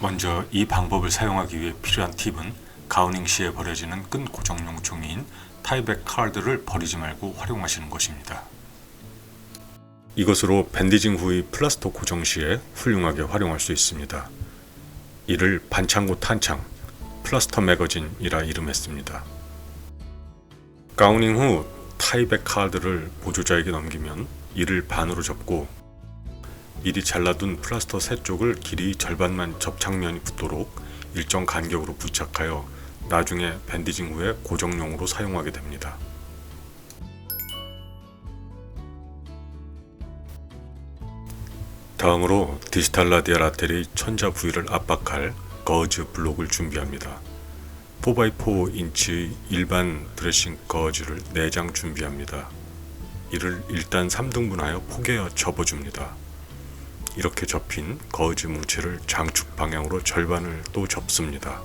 먼저 이 방법을 사용하기 위해 필요한 팁은 가우닝 시에 버려지는 끈 고정용 종이인 타이백 카드를 버리지 말고 활용하시는 것입니다. 이것으로 밴디징 후의 플라스터 고정 시에 훌륭하게 활용할 수 있습니다. 이를 반창고 탄창, 플라스터 매거진이라 이름했습니다. 가우닝 후 타이백 카드를 보조자에게 넘기면 이를 반으로 접고 미리 잘라둔 플라스터 세 쪽을 길이 절반만 접착면이 붙도록 일정 간격으로 부착하여 나중에 밴디징 후에 고정용으로 사용하게 됩니다. 다음으로 디지털 라디알 아테리 천자 부위를 압박할 거즈 블록을 준비합니다. 4x4인치 일반 드레싱 거즈를 4장 준비합니다. 이를 일단 3등분하여 포개어 접어줍니다. 이렇게 접힌 거즈 뭉치를 장축 방향으로 절반을 또 접습니다.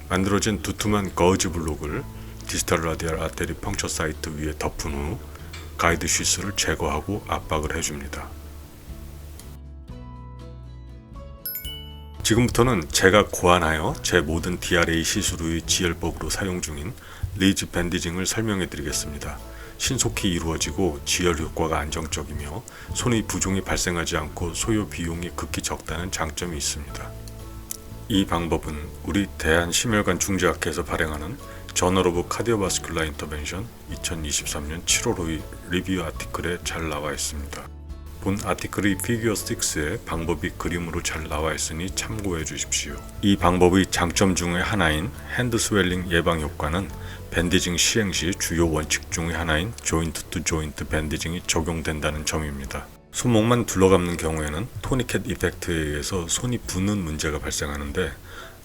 만들어진 두툼한 거즈 블록을 디지털 라디알 아테리 펑처 사이트 위에 덮은 후 가이드 쉬스를 제거하고 압박을 해줍니다. 지금부터는 제가 고안하여 제 모든 DRA 시술 후의 지혈법으로 사용 중인 리즈 밴디징을 설명해 드리겠습니다. 신속히 이루어지고 지혈 효과가 안정적이며 손의 부종이 발생하지 않고 소요 비용이 극히 적다는 장점이 있습니다. 이 방법은 우리 대한심혈관 중재학회에서 발행하는 저널 오브 카디오바스큘라 인터벤션 2023년 7월호의 리뷰 아티클에 잘 나와 있습니다. 본 아티클의 피규어 6에 방법이 그림으로 잘 나와 있으니 참고해 주십시오. 이 방법의 장점 중의 하나인 핸드 스웰링 예방 효과는 밴디징 시행 시 주요 원칙 중의 하나인 조인트 투 조인트 밴디징이 적용된다는 점입니다. 손목만 둘러감는 경우에는 토니켓 이펙트에 의해서 손이 붓는 문제가 발생하는데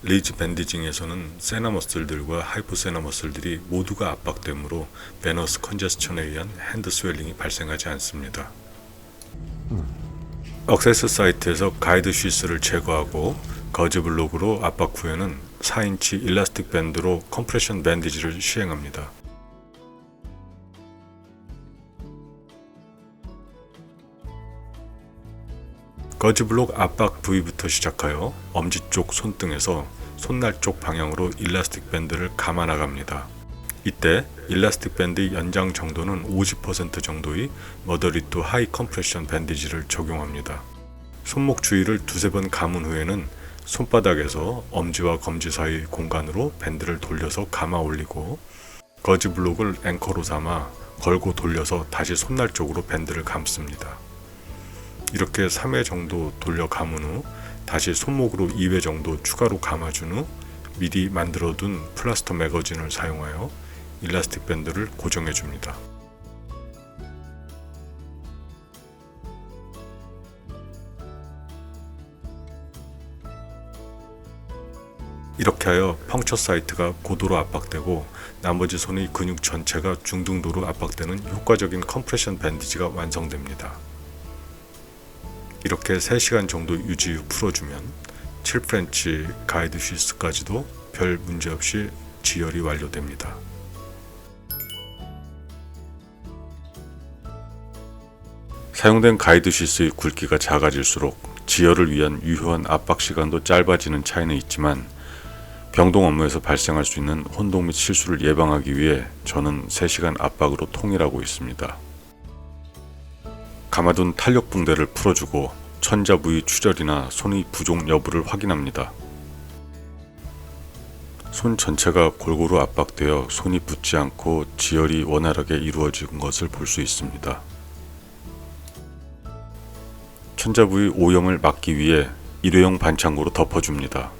리즈 밴디징에서는 세나 머슬들과 하이포세나 머슬들이 모두가 압박되므로 베너스 컨제스천에 의한 핸드 스웰링이 발생하지 않습니다. 억세스 사이트에서 가이드 쉬스를 제거하고 거즈 블록으로 압박 후에는 4인치 일라스틱 밴드로 컴프레션 밴디지를 시행합니다. 거즈 블록 압박 부위부터 시작하여 엄지쪽 손등에서 손날 쪽 방향으로 일라스틱 밴드를 감아 나갑니다. 이때 일라스틱 밴드의 연장 정도는 50% 정도의 머더리투 하이 컴프레션 밴디지를 적용합니다. 손목 주위를 두세 번 감은 후에는 손바닥에서 엄지와 검지 사이 공간으로 밴드를 돌려서 감아 올리고 거즈 블록을 앵커로 삼아 걸고 돌려서 다시 손날 쪽으로 밴드를 감습니다. 이렇게 3회 정도 돌려 감은 후 다시 손목으로 2회 정도 추가로 감아준 후 미리 만들어둔 플라스터 매거진을 사용하여 일라스틱 밴드를 고정해 줍니다. 이렇게 하여 펑처 사이트가 고도로 압박되고 나머지 손의 근육 전체가 중등도로 압박되는 효과적인 컴프레션 밴디지가 완성됩니다. 이렇게 3시간 정도 유지 후 풀어주면 7프렌치 가이드 쉬스까지도 별 문제 없이 지혈이 완료됩니다. 사용된 가이드 쉬스의 굵기가 작아질수록 지혈을 위한 유효한 압박 시간도 짧아지는 차이는 있지만 병동 업무에서 발생할 수 있는 혼동 및 실수를 예방하기 위해 저는 3시간 압박으로 통일하고 있습니다. 감아둔 탄력 붕대를 풀어주고 천자 부위 추절이나 손의 부종 여부를 확인합니다. 손 전체가 골고루 압박되어 손이 붓지 않고 지혈이 원활하게 이루어진 것을 볼 수 있습니다. 천자 부위 오염을 막기 위해 일회용 반창고로 덮어줍니다.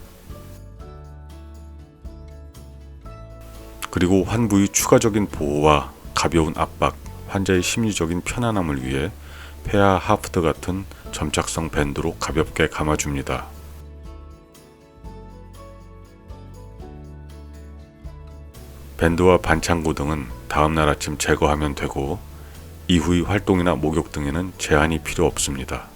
그리고 환부의 추가적인 보호와 가벼운 압박, 환자의 심리적인 편안함을 위해 폐하 하프트 같은 점착성 밴드로 가볍게 감아줍니다. 밴드와 반창고 등은 다음날 아침 제거하면 되고 이후의 활동이나 목욕 등에는 제한이 필요 없습니다.